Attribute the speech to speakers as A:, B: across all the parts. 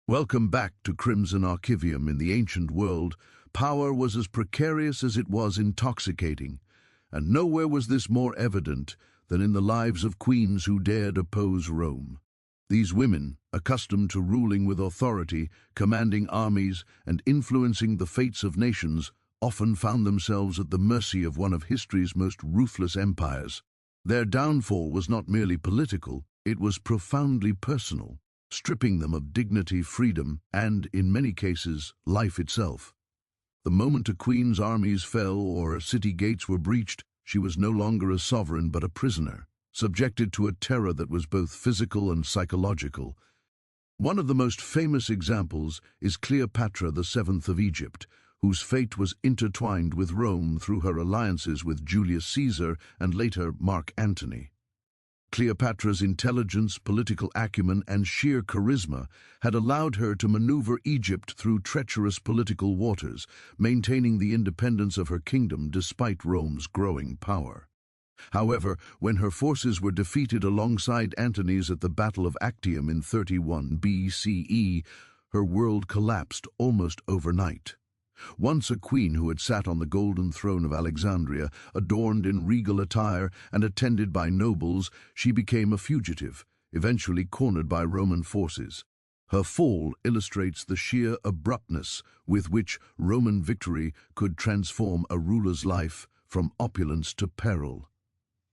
A: Welcome back to Crimson Archivium. In the ancient world, power was as precarious as it was intoxicating, and nowhere was this more evident than in the lives of queens who dared oppose Rome. These women, accustomed to ruling with authority, commanding armies, and influencing the fates of nations, often found themselves at the mercy of one of history's most ruthless empires. Their downfall was not merely political, it was profoundly personal, stripping them of dignity, freedom, and, in many cases, life itself. The moment a queen's armies fell or city gates were breached, she was no longer a sovereign but a prisoner, subjected to a terror that was both physical and psychological. One of the most famous examples is Cleopatra VII of Egypt, whose fate was intertwined with Rome through her alliances with Julius Caesar and later Mark Antony. Cleopatra's intelligence, political acumen, and sheer charisma had allowed her to maneuver Egypt through treacherous political waters, maintaining the independence of her kingdom despite Rome's growing power. However, when her forces were defeated alongside Antony's at the Battle of Actium in 31 BCE, her world collapsed almost overnight. Once a queen who had sat on the golden throne of Alexandria, adorned in regal attire and attended by nobles, she became a fugitive, eventually cornered by Roman forces. Her fall illustrates the sheer abruptness with which Roman victory could transform a ruler's life from opulence to peril.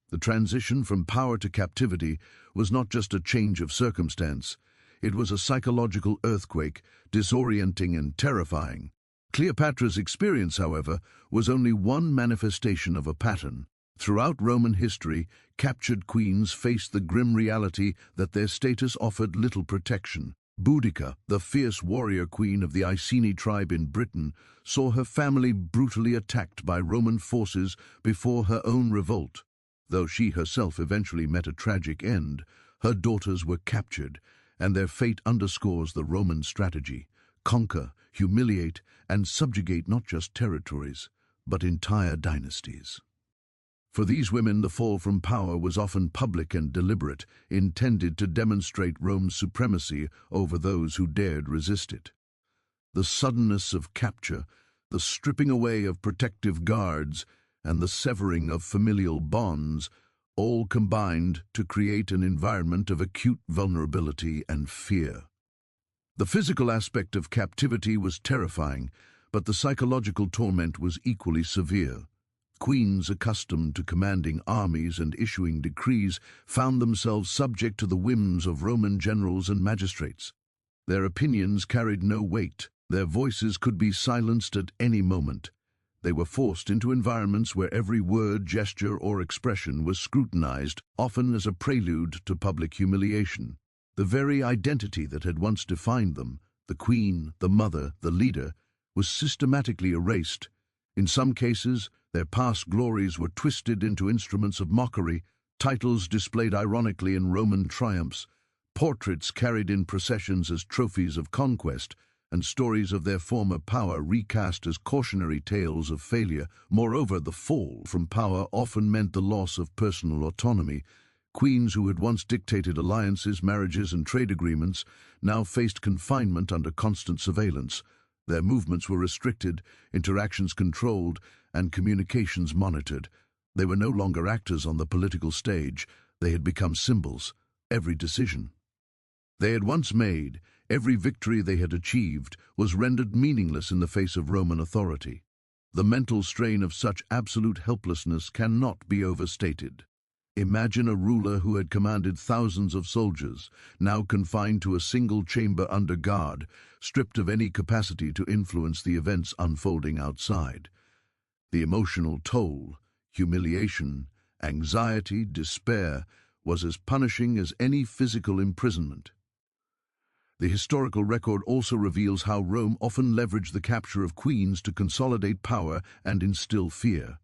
A: The transition from power to captivity was not just a change of circumstance, it was a psychological earthquake, disorienting and terrifying. Cleopatra's experience, however, was only one manifestation of a pattern. Throughout Roman history, captured queens faced the grim reality that their status offered little protection. Boudica, the fierce warrior queen of the Iceni tribe in Britain, saw her family brutally attacked by Roman forces before her own revolt. Though she herself eventually met a tragic end, her daughters were captured, and their fate underscores the Roman strategy: conquer, humiliate, and subjugate not just territories, but entire dynasties. For these women, the fall from power was often public and deliberate, intended to demonstrate Rome's supremacy over those who dared resist it. The suddenness of capture, the stripping away of protective guards, and the severing of familial bonds all combined to create an environment of acute vulnerability and fear. The physical aspect of captivity was terrifying, but the psychological torment was equally severe. Queens accustomed to commanding armies and issuing decrees found themselves subject to the whims of Roman generals and magistrates. Their opinions carried no weight, their voices could be silenced at any moment. They were forced into environments where every word, gesture, or expression was scrutinized, often as a prelude to public humiliation. The very identity that had once defined them, the queen, the mother, the leader, was systematically erased. In some cases, their past glories were twisted into instruments of mockery, titles displayed ironically in Roman triumphs, portraits carried in processions as trophies of conquest, and stories of their former power recast as cautionary tales of failure. Moreover, the fall from power often meant the loss of personal autonomy. Queens who had once dictated alliances, marriages, and trade agreements now faced confinement under constant surveillance. Their movements were restricted, interactions controlled, and communications monitored. They were no longer actors on the political stage. They had become symbols. Every decision they had once made, every victory they had achieved, was rendered meaningless in the face of Roman authority. The mental strain of such absolute helplessness cannot be overstated. Imagine a ruler who had commanded thousands of soldiers, now confined to a single chamber under guard, stripped of any capacity to influence the events unfolding outside. The emotional toll, humiliation, anxiety, despair, was as punishing as any physical imprisonment. The historical record also reveals how Rome often leveraged the capture of queens to consolidate power and instill fear.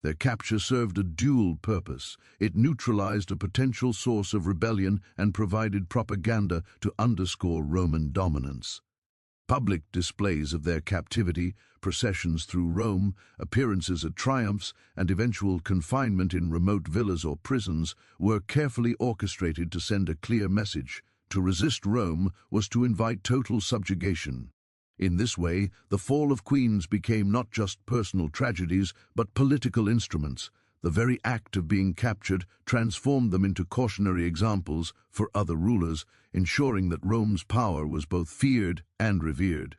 A: Their capture served a dual purpose. It neutralized a potential source of rebellion and provided propaganda to underscore Roman dominance. Public displays of their captivity, processions through Rome, appearances at triumphs, and eventual confinement in remote villas or prisons were carefully orchestrated to send a clear message: To resist Rome was to invite total subjugation. In this way, the fall of queens became not just personal tragedies, but political instruments. The very act of being captured transformed them into cautionary examples for other rulers, ensuring that Rome's power was both feared and revered.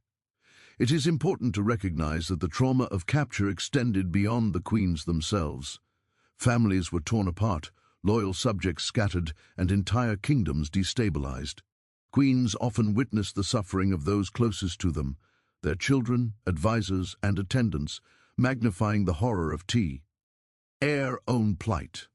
A: It is important to recognize that the trauma of capture extended beyond the queens themselves. Families were torn apart, loyal subjects scattered, and entire kingdoms destabilized. Queens often witnessed the suffering of those closest to them, their children, advisors, and attendants, magnifying the horror of their own plight.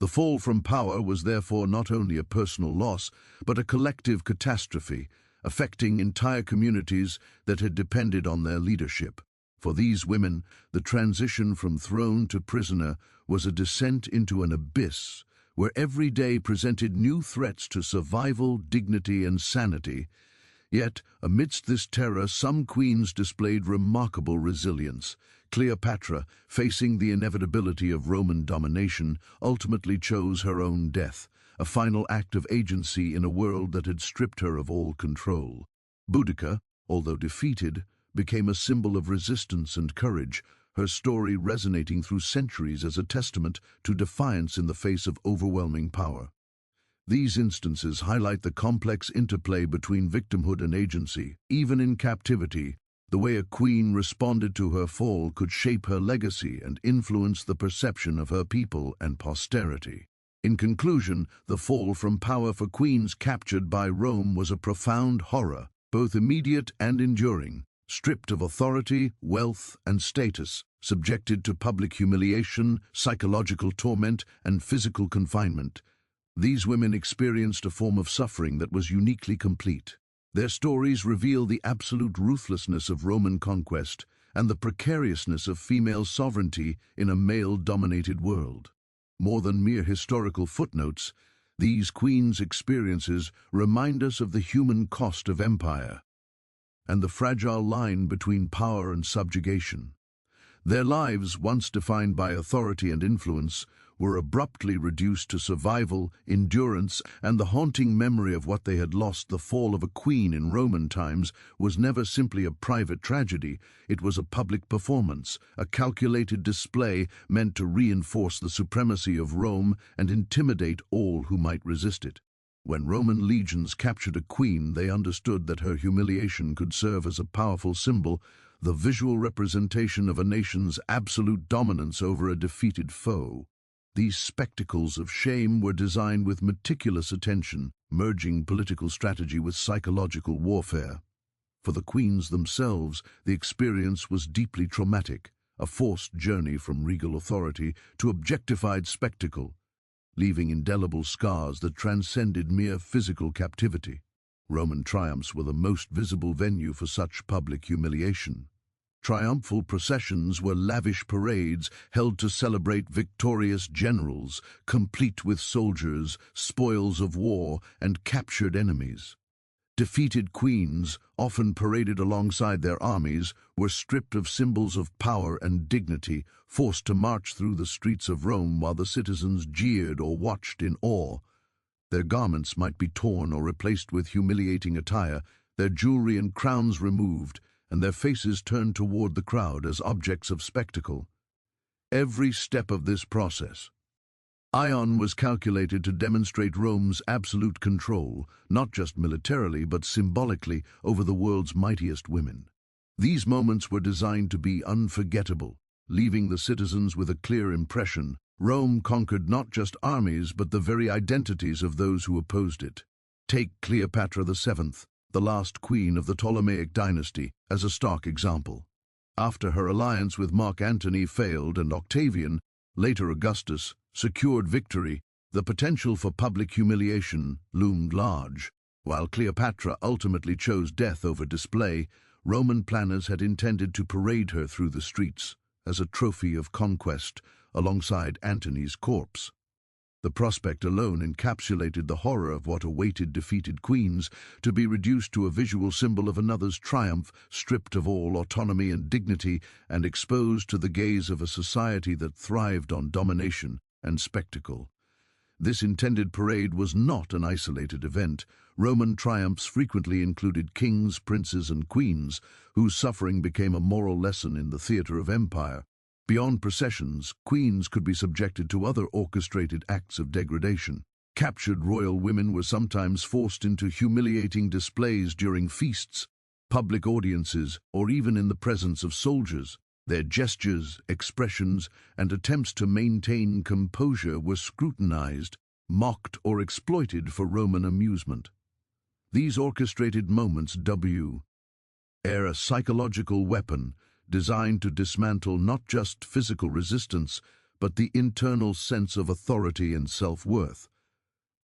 A: The fall from power was therefore not only a personal loss, but a collective catastrophe, affecting entire communities that had depended on their leadership. For these women, the transition from throne to prisoner was a descent into an abyss where every day presented new threats to survival, dignity, and sanity. Yet, amidst this terror, some queens displayed remarkable resilience. Cleopatra, facing the inevitability of Roman domination, ultimately chose her own death, a final act of agency in a world that had stripped her of all control. Boudica, although defeated, became a symbol of resistance and courage, her story resonating through centuries as a testament to defiance in the face of overwhelming power. These instances highlight the complex interplay between victimhood and agency. Even in captivity, the way a queen responded to her fall could shape her legacy and influence the perception of her people and posterity. In conclusion, the fall from power for queens captured by Rome was a profound horror, both immediate and enduring. Stripped of authority, wealth, and status, subjected to public humiliation, psychological torment, and physical confinement, these women experienced a form of suffering that was uniquely complete. Their stories reveal the absolute ruthlessness of Roman conquest and the precariousness of female sovereignty in a male-dominated world. More than mere historical footnotes, these queens' experiences remind us of the human cost of empire and the fragile line between power and subjugation. Their lives, once defined by authority and influence, were abruptly reduced to survival, endurance, and the haunting memory of what they had lost. The fall of a queen in Roman times was never simply a private tragedy. It was a public performance, a calculated display meant to reinforce the supremacy of Rome and intimidate all who might resist it. When Roman legions captured a queen, they understood that her humiliation could serve as a powerful symbol, the visual representation of a nation's absolute dominance over a defeated foe. These spectacles of shame were designed with meticulous attention, merging political strategy with psychological warfare. For the queens themselves, the experience was deeply traumatic, a forced journey from regal authority to objectified spectacle, leaving indelible scars that transcended mere physical captivity. Roman triumphs were the most visible venue for such public humiliation. Triumphal processions were lavish parades held to celebrate victorious generals, complete with soldiers, spoils of war, and captured enemies. Defeated queens, often paraded alongside their armies, were stripped of symbols of power and dignity, forced to march through the streets of Rome while the citizens jeered or watched in awe. Their garments might be torn or replaced with humiliating attire, their jewelry and crowns removed, and their faces turned toward the crowd as objects of spectacle. Every step of this process was calculated to demonstrate Rome's absolute control, not just militarily but symbolically, over the world's mightiest women. These moments were designed to be unforgettable, leaving the citizens with a clear impression. Rome conquered not just armies but the very identities of those who opposed it. Take Cleopatra VII, the last queen of the Ptolemaic dynasty, as a stark example. After her alliance with Mark Antony failed and Octavian, later Augustus, secured victory, the potential for public humiliation loomed large. While Cleopatra ultimately chose death over display, Roman planners had intended to parade her through the streets as a trophy of conquest alongside Antony's corpse. The prospect alone encapsulated the horror of what awaited defeated queens, to be reduced to a visual symbol of another's triumph, stripped of all autonomy and dignity, and exposed to the gaze of a society that thrived on domination and spectacle. This intended parade was not an isolated event. Roman triumphs frequently included kings, princes, and queens, whose suffering became a moral lesson in the theater of empire. Beyond processions, queens could be subjected to other orchestrated acts of degradation. Captured royal women were sometimes forced into humiliating displays during feasts, public audiences, or even in the presence of soldiers. Their gestures, expressions, and attempts to maintain composure were scrutinized, mocked, or exploited for Roman amusement. These orchestrated moments were a psychological weapon designed to dismantle not just physical resistance, but the internal sense of authority and self-worth.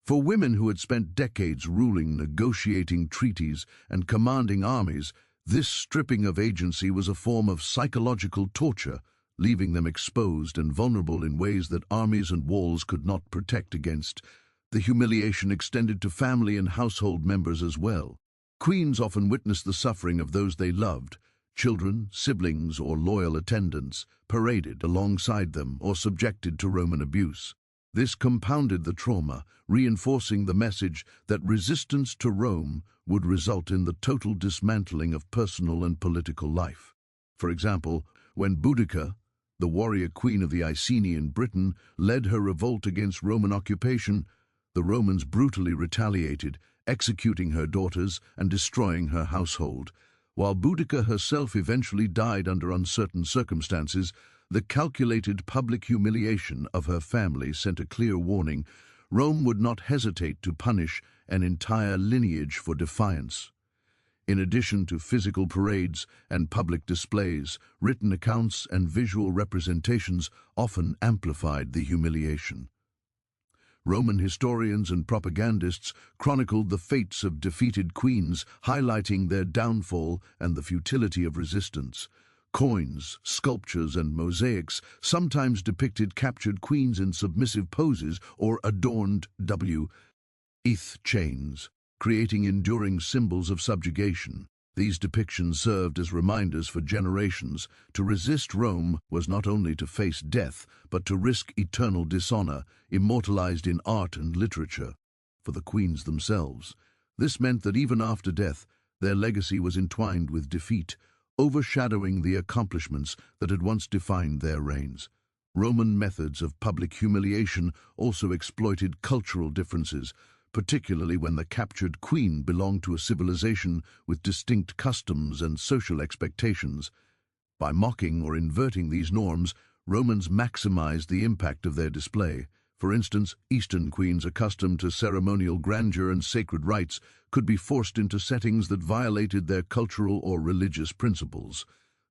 A: For women who had spent decades ruling, negotiating treaties, and commanding armies, this stripping of agency was a form of psychological torture, leaving them exposed and vulnerable in ways that armies and walls could not protect against. The humiliation extended to family and household members as well. Queens often witnessed the suffering of those they loved. Children, siblings, or loyal attendants paraded alongside them or subjected to Roman abuse. This compounded the trauma, reinforcing the message that resistance to Rome would result in the total dismantling of personal and political life. For example, when Boudica, the warrior queen of the Iceni in Britain, led her revolt against Roman occupation, the Romans brutally retaliated, executing her daughters and destroying her household. While Boudica herself eventually died under uncertain circumstances, the calculated public humiliation of her family sent a clear warning: Rome would not hesitate to punish an entire lineage for defiance. In addition to physical parades and public displays, written accounts and visual representations often amplified the humiliation. Roman historians and propagandists chronicled the fates of defeated queens, highlighting their downfall and the futility of resistance. Coins, sculptures, and mosaics sometimes depicted captured queens in submissive poses or adorned chains, creating enduring symbols of subjugation. These depictions served as reminders for generations. To resist Rome was not only to face death, but to risk eternal dishonor, immortalized in art and literature. For the queens themselves, this meant that even after death, their legacy was entwined with defeat, overshadowing the accomplishments that had once defined their reigns. Roman methods of public humiliation also exploited cultural differences, particularly when the captured queen belonged to a civilization with distinct customs and social expectations. By mocking or inverting these norms, Romans maximized the impact of their display. For instance, Eastern queens accustomed to ceremonial grandeur and sacred rites could be forced into settings that violated their cultural or religious principles.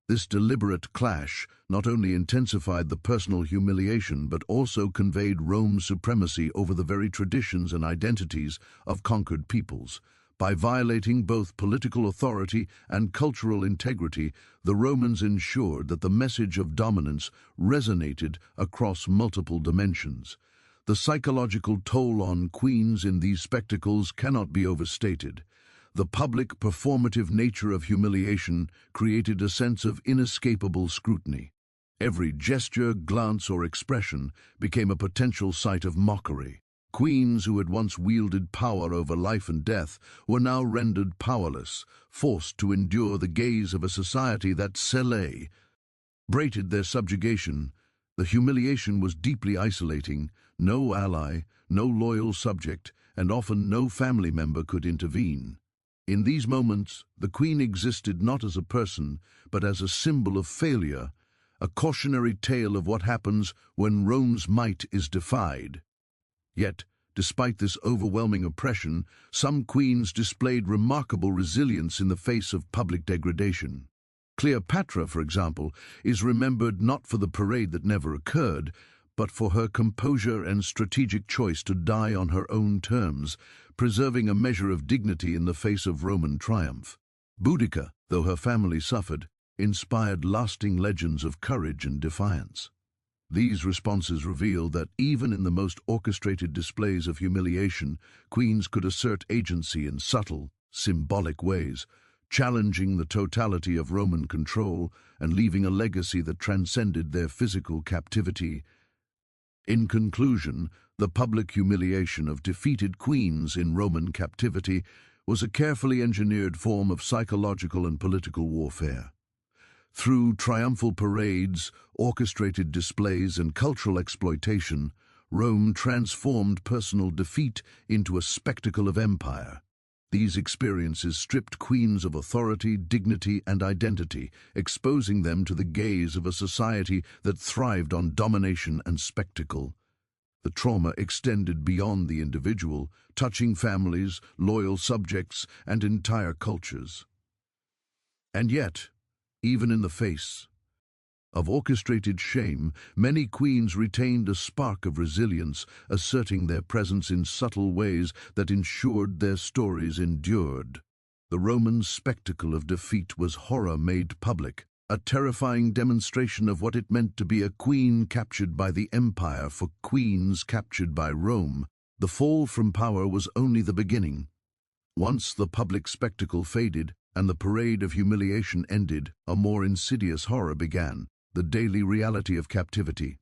A: This deliberate clash not only intensified the personal humiliation but also conveyed Rome's supremacy over the very traditions and identities of conquered peoples. By violating both political authority and cultural integrity, the Romans ensured that the message of dominance resonated across multiple dimensions. The psychological toll on queens in these spectacles cannot be overstated. The public, performative nature of humiliation created a sense of inescapable scrutiny. Every gesture, glance, or expression became a potential site of mockery. Queens who had once wielded power over life and death were now rendered powerless, forced to endure the gaze of a society that celebrated their subjugation. The humiliation was deeply isolating. No ally, no loyal subject, and often no family member could intervene. In these moments, the queen existed not as a person, but as a symbol of failure, a cautionary tale of what happens when Rome's might is defied. Yet, despite this overwhelming oppression, some queens displayed remarkable resilience in the face of public degradation. Cleopatra, for example, is remembered not for the parade that never occurred, but for her composure and strategic choice to die on her own terms, preserving a measure of dignity in the face of Roman triumph. Boudica, though her family suffered, inspired lasting legends of courage and defiance. These responses reveal that even in the most orchestrated displays of humiliation, queens could assert agency in subtle, symbolic ways, challenging the totality of Roman control and leaving a legacy that transcended their physical captivity. In conclusion, The public humiliation of defeated queens in Roman captivity was a carefully engineered form of psychological and political warfare. Through triumphal parades, orchestrated displays, and cultural exploitation, Rome transformed personal defeat into a spectacle of empire. These experiences stripped queens of authority, dignity, and identity, exposing them to the gaze of a society that thrived on domination and spectacle. The trauma extended beyond the individual, touching families, loyal subjects, and entire cultures. And yet, even in the face of orchestrated shame, many queens retained a spark of resilience, asserting their presence in subtle ways that ensured their stories endured. The Roman spectacle of defeat was horror made public, a terrifying demonstration of what it meant to be a queen captured by the empire for queens captured by Rome. The fall from power was only the beginning. Once the public spectacle faded and the parade of humiliation ended, a more insidious horror began, the daily reality of captivity.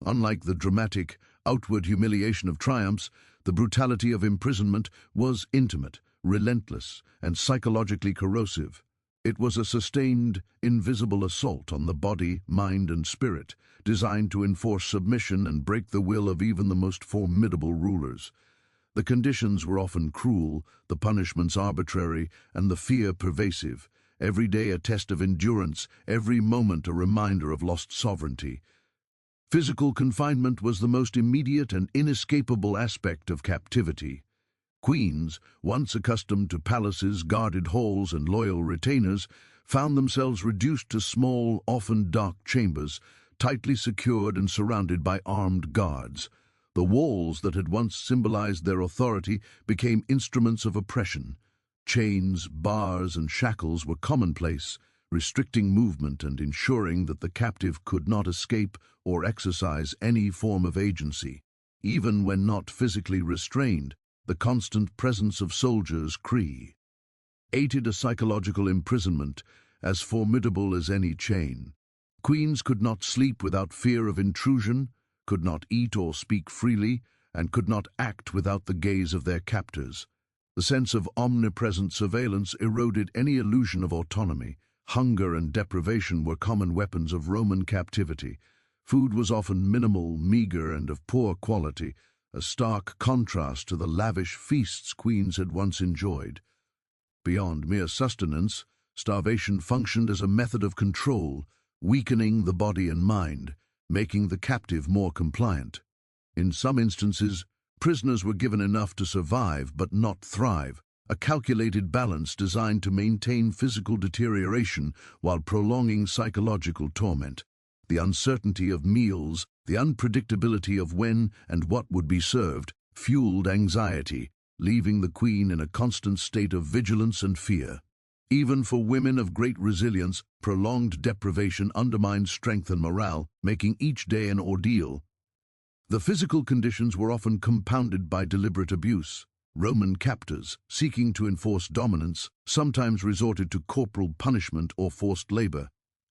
A: Unlike the dramatic, outward humiliation of triumphs, the brutality of imprisonment was intimate, relentless, and psychologically corrosive. It was a sustained, invisible assault on the body, mind, and spirit, designed to enforce submission and break the will of even the most formidable rulers. The conditions were often cruel, the punishments arbitrary, and the fear pervasive. Every day a test of endurance, every moment a reminder of lost sovereignty. Physical confinement was the most immediate and inescapable aspect of captivity. Queens, once accustomed to palaces, guarded halls, and loyal retainers, found themselves reduced to small, often dark chambers, tightly secured and surrounded by armed guards. The walls that had once symbolized their authority became instruments of oppression. Chains, bars, and shackles were commonplace, restricting movement and ensuring that the captive could not escape or exercise any form of agency. Even when not physically restrained, the constant presence of soldiers created a psychological imprisonment as formidable as any chain. Queens could not sleep without fear of intrusion, could not eat or speak freely, and could not act without the gaze of their captors. The sense of omnipresent surveillance eroded any illusion of autonomy. Hunger and deprivation were common weapons of Roman captivity. Food was often minimal, meager, and of poor quality, a stark contrast to the lavish feasts queens had once enjoyed. Beyond mere sustenance, starvation functioned as a method of control, weakening the body and mind, making the captive more compliant. In some instances, prisoners were given enough to survive but not thrive, a calculated balance designed to maintain physical deterioration while prolonging psychological torment. The uncertainty of meals, the unpredictability of when and what would be served, fueled anxiety, leaving the queen in a constant state of vigilance and fear. Even for women of great resilience, prolonged deprivation undermined strength and morale, making each day an ordeal. The physical conditions were often compounded by deliberate abuse. Roman captors, seeking to enforce dominance, sometimes resorted to corporal punishment or forced labor.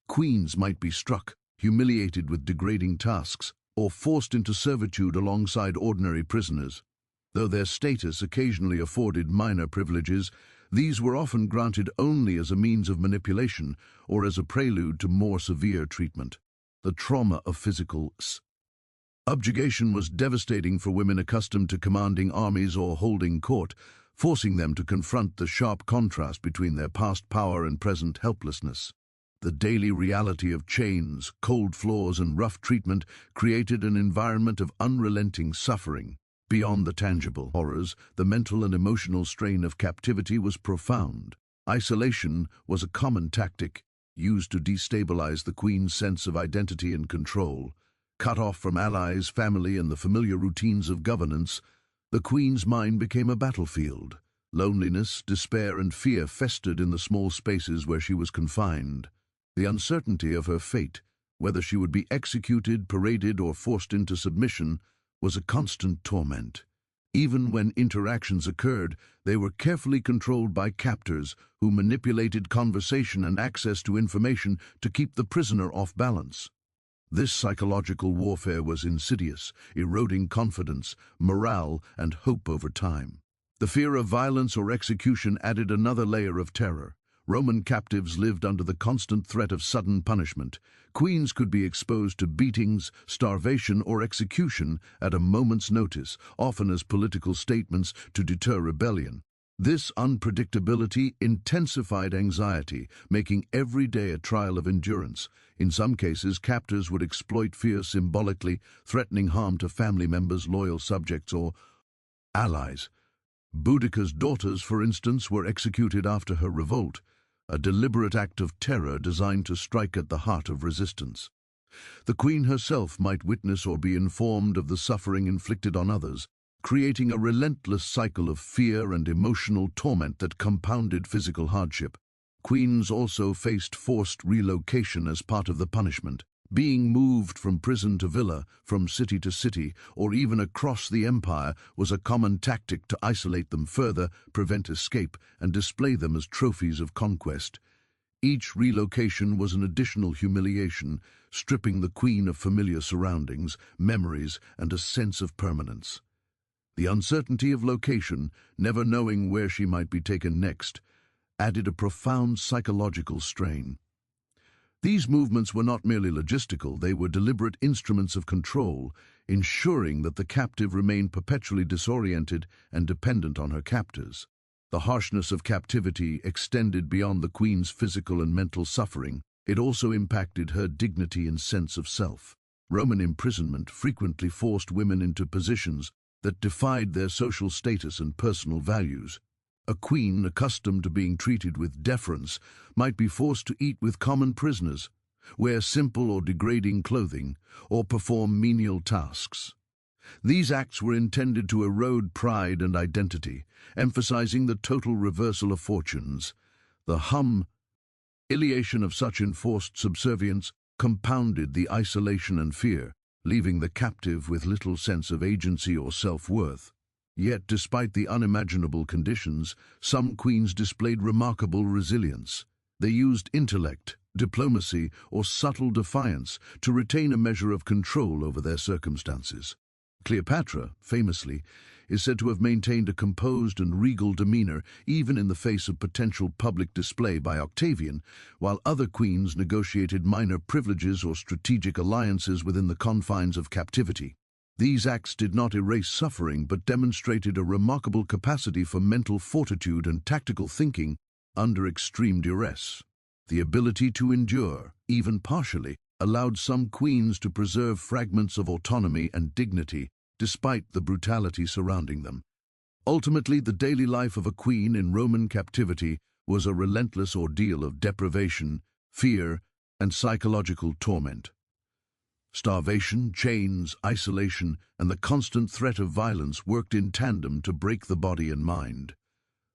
A: Queens might be struck, humiliated with degrading tasks, or forced into servitude alongside ordinary prisoners. Though their status occasionally afforded minor privileges, these were often granted only as a means of manipulation or as a prelude to more severe treatment. The trauma of physical subjugation was devastating for women accustomed to commanding armies or holding court, forcing them to confront the sharp contrast between their past power and present helplessness. The daily reality of chains, cold floors, and rough treatment created an environment of unrelenting suffering. Beyond the tangible horrors, the mental and emotional strain of captivity was profound. Isolation was a common tactic, used to destabilize the queen's sense of identity and control. Cut off from allies, family, and the familiar routines of governance, the queen's mind became a battlefield. Loneliness, despair, and fear festered in the small spaces where she was confined. The uncertainty of her fate, whether she would be executed, paraded, or forced into submission, was a constant torment. Even when interactions occurred, they were carefully controlled by captors who manipulated conversation and access to information to keep the prisoner off balance. This psychological warfare was insidious, eroding confidence, morale, and hope over time. The fear of violence or execution added another layer of terror. Roman captives lived under the constant threat of sudden punishment. Queens could be exposed to beatings, starvation, or execution at a moment's notice, often as political statements to deter rebellion. This unpredictability intensified anxiety, making every day a trial of endurance. In some cases, captors would exploit fear symbolically, threatening harm to family members, loyal subjects, or allies. Boudica's daughters, for instance, were executed after her revolt, a deliberate act of terror designed to strike at the heart of resistance. The queen herself might witness or be informed of the suffering inflicted on others, creating a relentless cycle of fear and emotional torment that compounded physical hardship. Queens also faced forced relocation as part of the punishment. Being moved from prison to villa, from city to city, or even across the empire was a common tactic to isolate them further, prevent escape, and display them as trophies of conquest. Each relocation was an additional humiliation, stripping the queen of familiar surroundings, memories, and a sense of permanence. The uncertainty of location, never knowing where she might be taken next, added a profound psychological strain. These movements were not merely logistical, they were deliberate instruments of control, ensuring that the captive remained perpetually disoriented and dependent on her captors. The harshness of captivity extended beyond the queen's physical and mental suffering. It also impacted her dignity and sense of self. Roman imprisonment frequently forced women into positions that defied their social status and personal values. A queen, accustomed to being treated with deference, might be forced to eat with common prisoners, wear simple or degrading clothing, or perform menial tasks. These acts were intended to erode pride and identity, emphasizing the total reversal of fortunes. The humiliation of such enforced subservience compounded the isolation and fear, leaving the captive with little sense of agency or self-worth. Yet, despite the unimaginable conditions, some queens displayed remarkable resilience. They used intellect, diplomacy, or subtle defiance to retain a measure of control over their circumstances. Cleopatra, famously, is said to have maintained a composed and regal demeanor even in the face of potential public display by Octavian, while other queens negotiated minor privileges or strategic alliances within the confines of captivity. These acts did not erase suffering but demonstrated a remarkable capacity for mental fortitude and tactical thinking under extreme duress. The ability to endure, even partially, allowed some queens to preserve fragments of autonomy and dignity despite the brutality surrounding them. Ultimately, the daily life of a queen in Roman captivity was a relentless ordeal of deprivation, fear, and psychological torment. Starvation, chains, isolation, and the constant threat of violence worked in tandem to break the body and mind.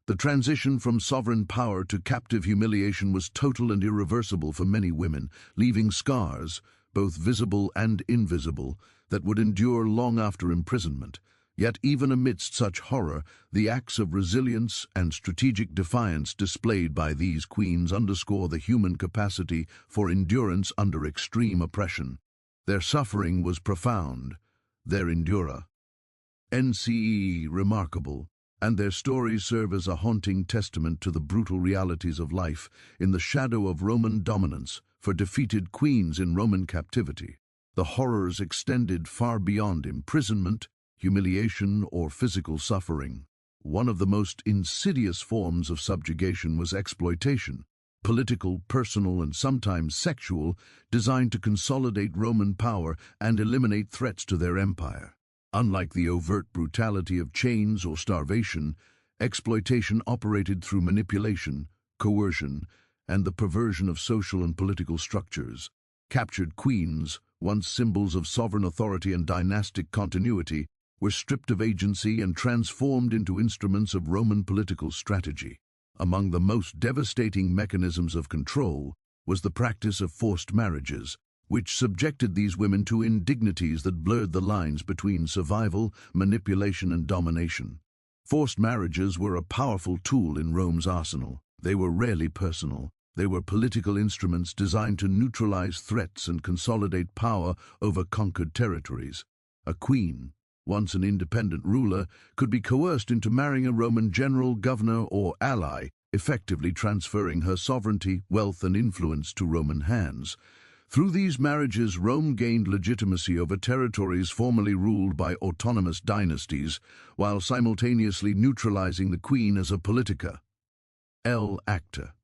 A: The transition from sovereign power to captive humiliation was total and irreversible for many women, leaving scars, both visible and invisible, that would endure long after imprisonment. Yet even amidst such horror, the acts of resilience and strategic defiance displayed by these queens underscore the human capacity for endurance under extreme oppression. Their suffering was profound, their endura remarkable, and their stories serve as a haunting testament to the brutal realities of life in the shadow of Roman dominance. For defeated queens in Roman captivity, the horrors extended far beyond imprisonment, humiliation, or physical suffering. One of the most insidious forms of subjugation was exploitation, political, personal, and sometimes sexual, designed to consolidate Roman power and eliminate threats to their empire. Unlike the overt brutality of chains or starvation, exploitation operated through manipulation, coercion, and the perversion of social and political structures. Captured queens, once symbols of sovereign authority and dynastic continuity, were stripped of agency and transformed into instruments of Roman political strategy. Among the most devastating mechanisms of control was the practice of forced marriages, which subjected these women to indignities that blurred the lines between survival, manipulation, and domination. Forced marriages were a powerful tool in Rome's arsenal. They were rarely personal, They were political instruments designed to neutralize threats and consolidate power over conquered territories. A queen, once an independent ruler, could be coerced into marrying a Roman general, governor, or ally, effectively transferring her sovereignty, wealth, and influence to Roman hands. Through these marriages, Rome gained legitimacy over territories formerly ruled by autonomous dynasties, while simultaneously neutralizing the queen as a politica. Acta.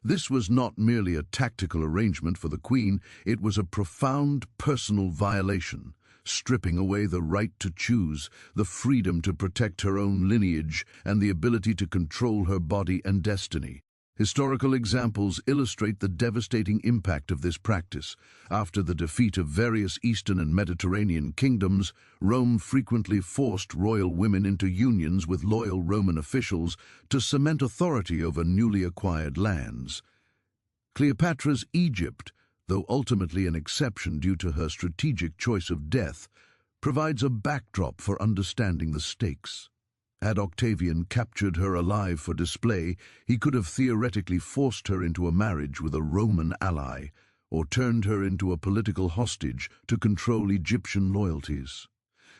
A: This was not merely a tactical arrangement for the queen, it was a profound personal violation, stripping away the right to choose, the freedom to protect her own lineage, and the ability to control her body and destiny. Historical examples illustrate the devastating impact of this practice. After the defeat of various Eastern and Mediterranean kingdoms, Rome frequently forced royal women into unions with loyal Roman officials to cement authority over newly acquired lands. Cleopatra's Egypt, though ultimately an exception due to her strategic choice of death, provides a backdrop for understanding the stakes. Had Octavian captured her alive for display, he could have theoretically forced her into a marriage with a Roman ally, or turned her into a political hostage to control Egyptian loyalties.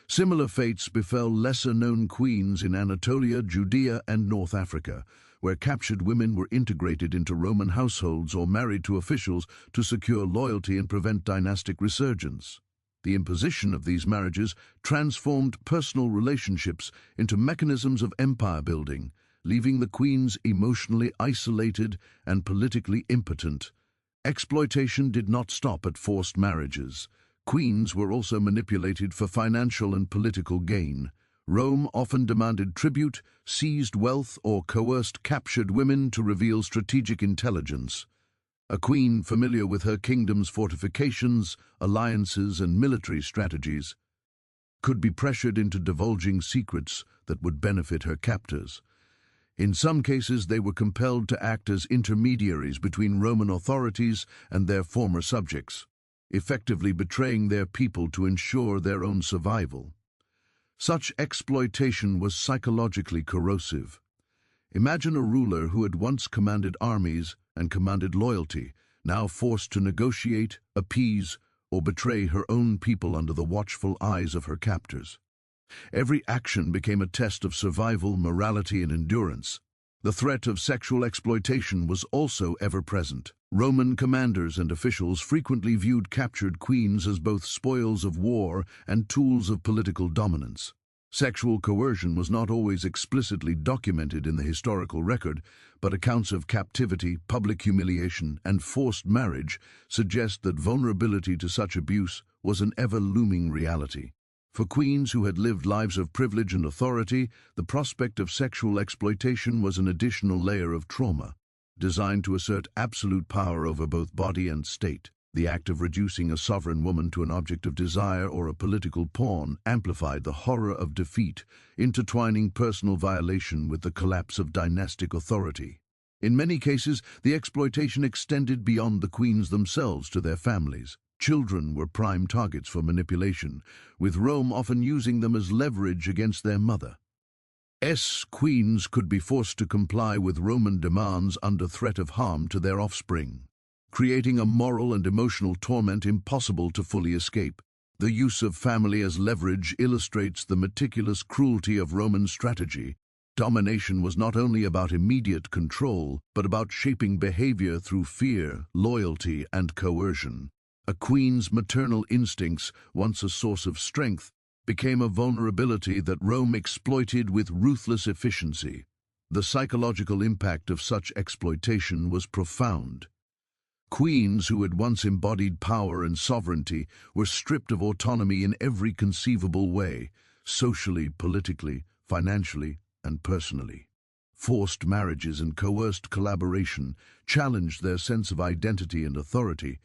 A: Similar fates befell lesser-known queens in Anatolia, Judea, and North Africa, where captured women were integrated into Roman households or married to officials to secure loyalty and prevent dynastic resurgence. The imposition of these marriages transformed personal relationships into mechanisms of empire building, leaving the queens emotionally isolated and politically impotent. Exploitation did not stop at forced marriages. Queens were also manipulated for financial and political gain. Rome often demanded tribute, seized wealth, or coerced captured women to reveal strategic intelligence. A queen familiar with her kingdom's fortifications, alliances, and military strategies could be pressured into divulging secrets that would benefit her captors. In some cases, they were compelled to act as intermediaries between Roman authorities and their former subjects, effectively betraying their people to ensure their own survival. Such exploitation was psychologically corrosive. Imagine a ruler who had once commanded armies and commanded loyalty, now forced to negotiate, appease, or betray her own people under the watchful eyes of her captors. Every action became a test of survival, morality, and endurance. The threat of sexual exploitation was also ever present. Roman commanders and officials frequently viewed captured queens as both spoils of war and tools of political dominance. Sexual coercion was not always explicitly documented in the historical record, but accounts of captivity, public humiliation, and forced marriage suggest that vulnerability to such abuse was an ever-looming reality. For queens who had lived lives of privilege and authority, the prospect of sexual exploitation was an additional layer of trauma, designed to assert absolute power over both body and state. The act of reducing a sovereign woman to an object of desire or a political pawn amplified the horror of defeat, intertwining personal violation with the collapse of dynastic authority. In many cases, the exploitation extended beyond the queens themselves to their families. Children were prime targets for manipulation, with Rome often using them as leverage against their mother. Queens could be forced to comply with Roman demands under threat of harm to their offspring, creating a moral and emotional torment impossible to fully escape. The use of family as leverage illustrates the meticulous cruelty of Roman strategy. Domination was not only about immediate control, but about shaping behavior through fear, loyalty, and coercion. A queen's maternal instincts, once a source of strength, became a vulnerability that Rome exploited with ruthless efficiency. The psychological impact of such exploitation was profound. Queens who had once embodied power and sovereignty were stripped of autonomy in every conceivable way, socially, politically, financially, and personally. Forced marriages and coerced collaboration challenged their sense of identity and authority.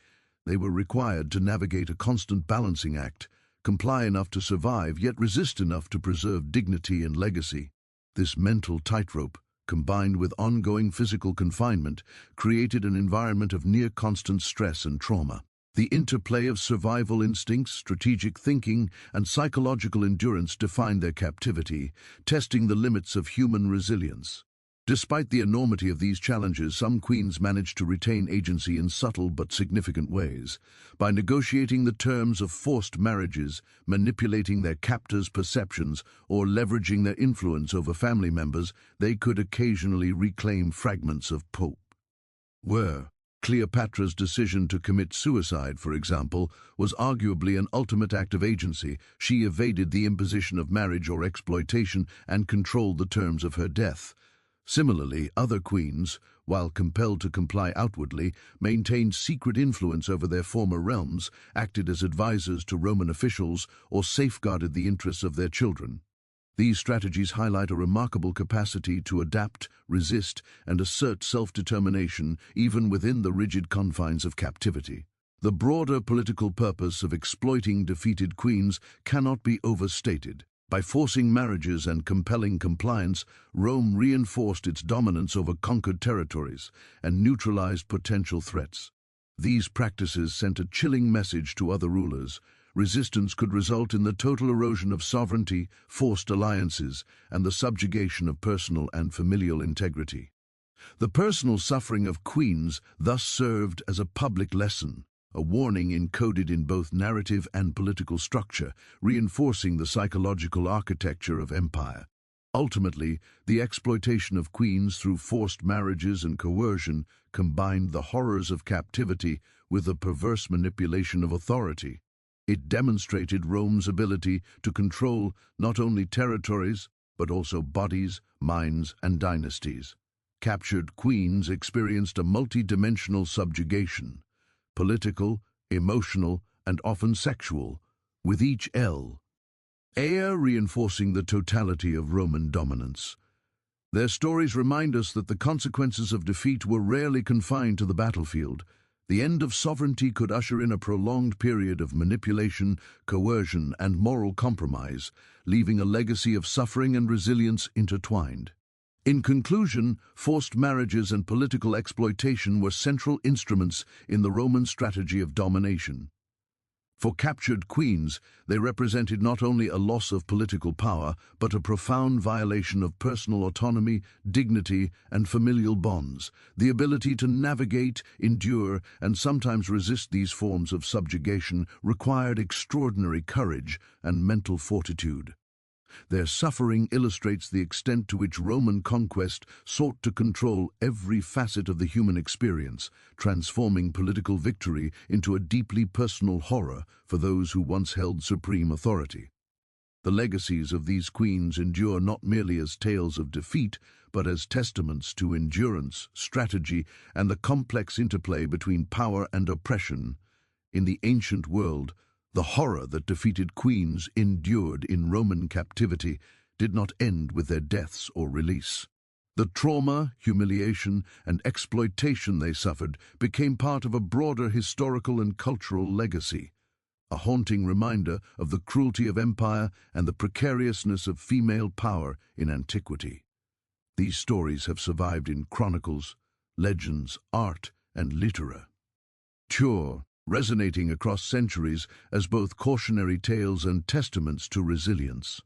A: They were required to navigate a constant balancing act, comply enough to survive, yet resist enough to preserve dignity and legacy. This mental tightrope, combined with ongoing physical confinement, created an environment of near-constant stress and trauma. The interplay of survival instincts, strategic thinking, and psychological endurance defined their captivity, testing the limits of human resilience. Despite the enormity of these challenges, some queens managed to retain agency in subtle but significant ways. By negotiating the terms of forced marriages, manipulating their captors' perceptions, or leveraging their influence over family members, they could occasionally reclaim fragments of power. Cleopatra's decision to commit suicide, for example, was arguably an ultimate act of agency. She evaded the imposition of marriage or exploitation and controlled the terms of her death. Similarly, other queens, while compelled to comply outwardly, maintained secret influence over their former realms, acted as advisors to Roman officials, or safeguarded the interests of their children. These strategies highlight a remarkable capacity to adapt, resist, and assert self-determination even within the rigid confines of captivity. The broader political purpose of exploiting defeated queens cannot be overstated. By forcing marriages and compelling compliance, Rome reinforced its dominance over conquered territories and neutralized potential threats. These practices sent a chilling message to other rulers. Resistance could result in the total erosion of sovereignty, forced alliances, and the subjugation of personal and familial integrity. The personal suffering of queens thus served as a public lesson, a warning encoded in both narrative and political structure, reinforcing the psychological architecture of empire. Ultimately, the exploitation of queens through forced marriages and coercion combined the horrors of captivity with the perverse manipulation of authority. It demonstrated Rome's ability to control not only territories, but also bodies, minds, and dynasties. Captured queens experienced a multi-dimensional subjugation, political, emotional, and often sexual, with each reinforcing the totality of Roman dominance. Their stories remind us that the consequences of defeat were rarely confined to the battlefield. The end of sovereignty could usher in a prolonged period of manipulation, coercion, and moral compromise, leaving a legacy of suffering and resilience intertwined. In conclusion, forced marriages and political exploitation were central instruments in the Roman strategy of domination. For captured queens, they represented not only a loss of political power, but a profound violation of personal autonomy, dignity, and familial bonds. The ability to navigate, endure, and sometimes resist these forms of subjugation required extraordinary courage and mental fortitude. Their suffering illustrates the extent to which Roman conquest sought to control every facet of the human experience, transforming political victory into a deeply personal horror for those who once held supreme authority. The legacies of these queens endure not merely as tales of defeat, but as testaments to endurance, strategy, and the complex interplay between power and oppression. In the ancient world, the horror that defeated queens endured in Roman captivity did not end with their deaths or release. The trauma, humiliation, and exploitation they suffered became part of a broader historical and cultural legacy, a haunting reminder of the cruelty of empire and the precariousness of female power in antiquity. These stories have survived in chronicles, legends, art, and literature, resonating across centuries as both cautionary tales and testaments to resilience.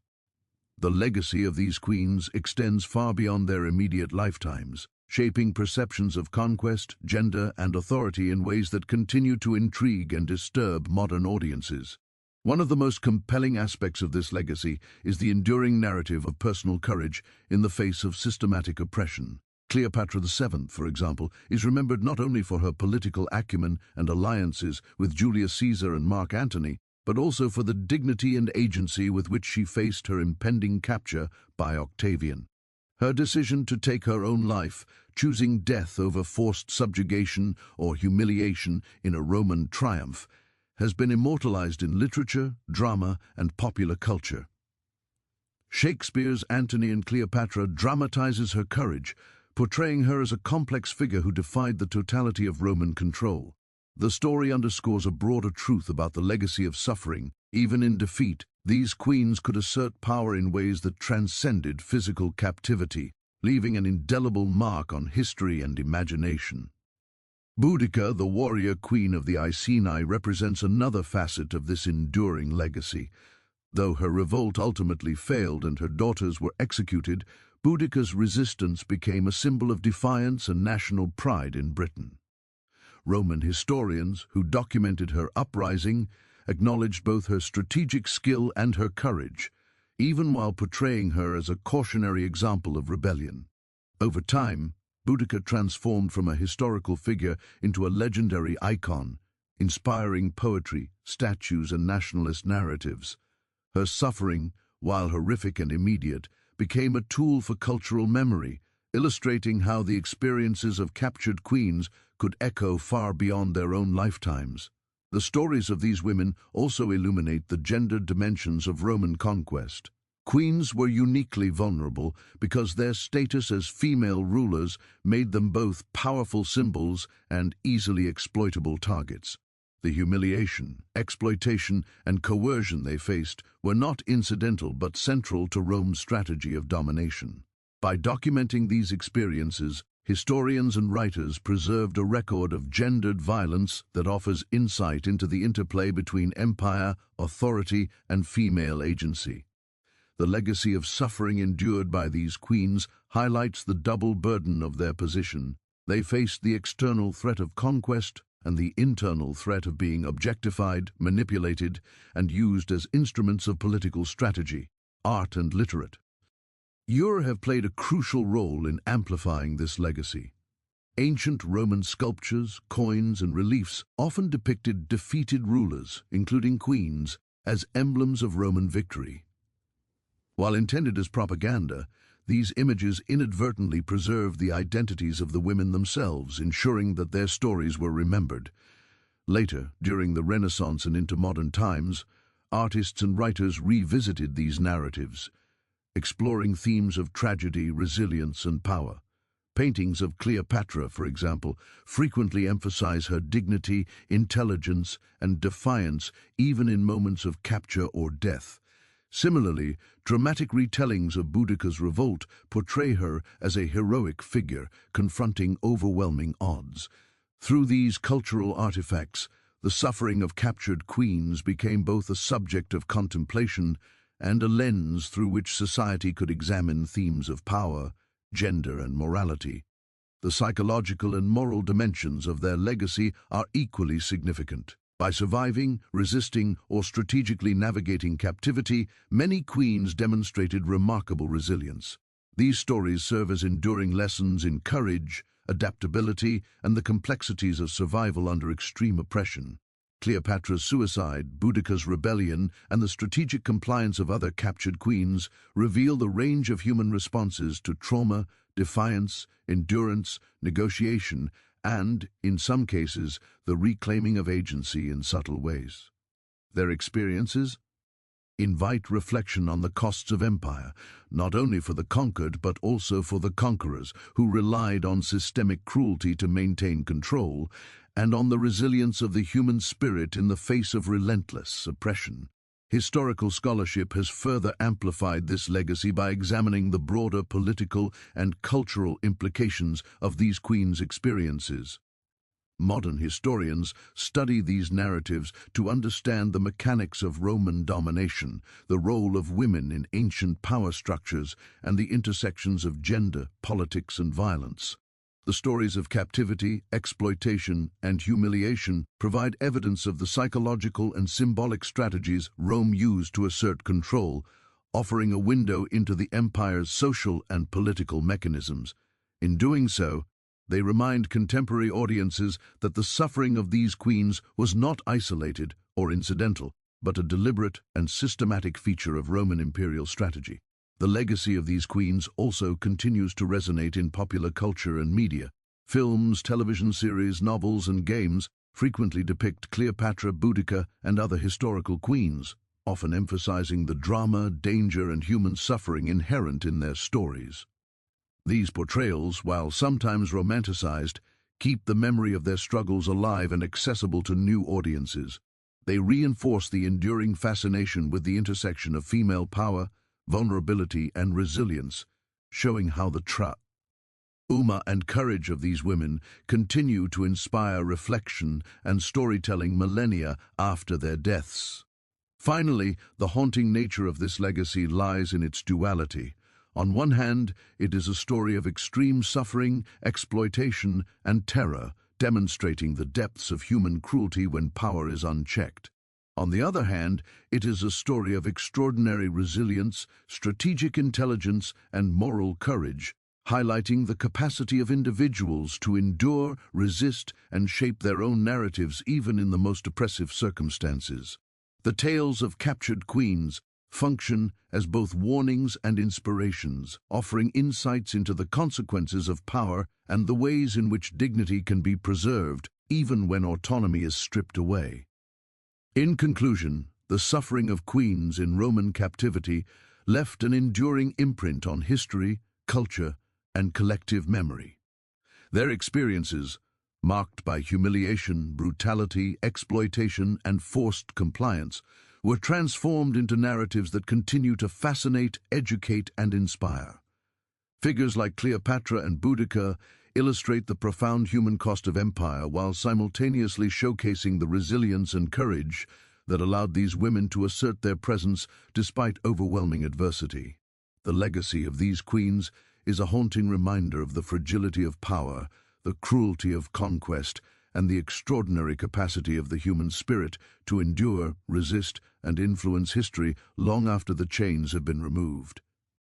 A: The legacy of these queens extends far beyond their immediate lifetimes, shaping perceptions of conquest, gender, and authority in ways that continue to intrigue and disturb modern audiences. One of the most compelling aspects of this legacy is the enduring narrative of personal courage in the face of systematic oppression. Cleopatra VII, for example, is remembered not only for her political acumen and alliances with Julius Caesar and Mark Antony, but also for the dignity and agency with which she faced her impending capture by Octavian. Her decision to take her own life, choosing death over forced subjugation or humiliation in a Roman triumph, has been immortalized in literature, drama, and popular culture. Shakespeare's Antony and Cleopatra dramatizes her courage, portraying her as a complex figure who defied the totality of Roman control. The story underscores a broader truth about the legacy of suffering. Even in defeat, these queens could assert power in ways that transcended physical captivity, leaving an indelible mark on history and imagination. Boudica, the warrior queen of the Iceni, represents another facet of this enduring legacy. Though her revolt ultimately failed and her daughters were executed, Boudica's resistance became a symbol of defiance and national pride in Britain. Roman historians who documented her uprising acknowledged both her strategic skill and her courage, even while portraying her as a cautionary example of rebellion. Over time, Boudica transformed from a historical figure into a legendary icon, inspiring poetry, statues, and nationalist narratives. Her suffering, while horrific and immediate, became a tool for cultural memory, illustrating how the experiences of captured queens could echo far beyond their own lifetimes. The stories of these women also illuminate the gendered dimensions of Roman conquest. Queens were uniquely vulnerable because their status as female rulers made them both powerful symbols and easily exploitable targets. The humiliation, exploitation, and coercion they faced were not incidental but central to Rome's strategy of domination. By documenting these experiences, historians and writers preserved a record of gendered violence that offers insight into the interplay between empire, authority, and female agency. The legacy of suffering endured by these queens highlights the double burden of their position. They faced the external threat of conquest and the internal threat of being objectified, manipulated, and used as instruments of political strategy. Art and literature have played a crucial role in amplifying this legacy. Ancient Roman sculptures, coins, and reliefs often depicted defeated rulers, including queens, as emblems of Roman victory. While intended as propaganda, these images inadvertently preserved the identities of the women themselves, ensuring that their stories were remembered. Later, during the Renaissance and into modern times, artists and writers revisited these narratives, exploring themes of tragedy, resilience, and power. Paintings of Cleopatra, for example, frequently emphasize her dignity, intelligence, and defiance even in moments of capture or death. Similarly, dramatic retellings of Boudica's revolt portray her as a heroic figure confronting overwhelming odds. Through these cultural artifacts, the suffering of captured queens became both a subject of contemplation and a lens through which society could examine themes of power, gender, and morality. The psychological and moral dimensions of their legacy are equally significant. By surviving, resisting, or strategically navigating captivity, many queens demonstrated remarkable resilience. These stories serve as enduring lessons in courage, adaptability, and the complexities of survival under extreme oppression. Cleopatra's suicide, Boudica's rebellion, and the strategic compliance of other captured queens reveal the range of human responses to trauma, defiance, endurance, negotiation, and, in some cases, the reclaiming of agency in subtle ways. Their experiences invite reflection on the costs of empire, not only for the conquered but also for the conquerors, who relied on systemic cruelty to maintain control, and on the resilience of the human spirit in the face of relentless oppression. Historical scholarship has further amplified this legacy by examining the broader political and cultural implications of these queens' experiences. Modern historians study these narratives to understand the mechanics of Roman domination, the role of women in ancient power structures, and the intersections of gender, politics, and violence. The stories of captivity, exploitation, and humiliation provide evidence of the psychological and symbolic strategies Rome used to assert control, offering a window into the empire's social and political mechanisms. In doing so, they remind contemporary audiences that the suffering of these queens was not isolated or incidental, but a deliberate and systematic feature of Roman imperial strategy. The legacy of these queens also continues to resonate in popular culture and media. Films, television series, novels, and games frequently depict Cleopatra, Boudica, and other historical queens, often emphasizing the drama, danger, and human suffering inherent in their stories. These portrayals, while sometimes romanticized, keep the memory of their struggles alive and accessible to new audiences. They reinforce the enduring fascination with the intersection of female power, vulnerability, and resilience, showing how the trauma and courage of these women continue to inspire reflection and storytelling millennia after their deaths. Finally, the haunting nature of this legacy lies in its duality. On one hand, it is a story of extreme suffering, exploitation, and terror, demonstrating the depths of human cruelty when power is unchecked. On the other hand, it is a story of extraordinary resilience, strategic intelligence, and moral courage, highlighting the capacity of individuals to endure, resist, and shape their own narratives even in the most oppressive circumstances. The tales of captured queens function as both warnings and inspirations, offering insights into the consequences of power and the ways in which dignity can be preserved, even when autonomy is stripped away. In conclusion, the suffering of queens in Roman captivity left an enduring imprint on history, culture, and collective memory. Their experiences, marked by humiliation, brutality, exploitation, and forced compliance, were transformed into narratives that continue to fascinate, educate, and inspire. Figures like Cleopatra and Boudica illustrate the profound human cost of empire while simultaneously showcasing the resilience and courage that allowed these women to assert their presence despite overwhelming adversity. The legacy of these queens is a haunting reminder of the fragility of power, the cruelty of conquest, and the extraordinary capacity of the human spirit to endure, resist, and influence history long after the chains have been removed.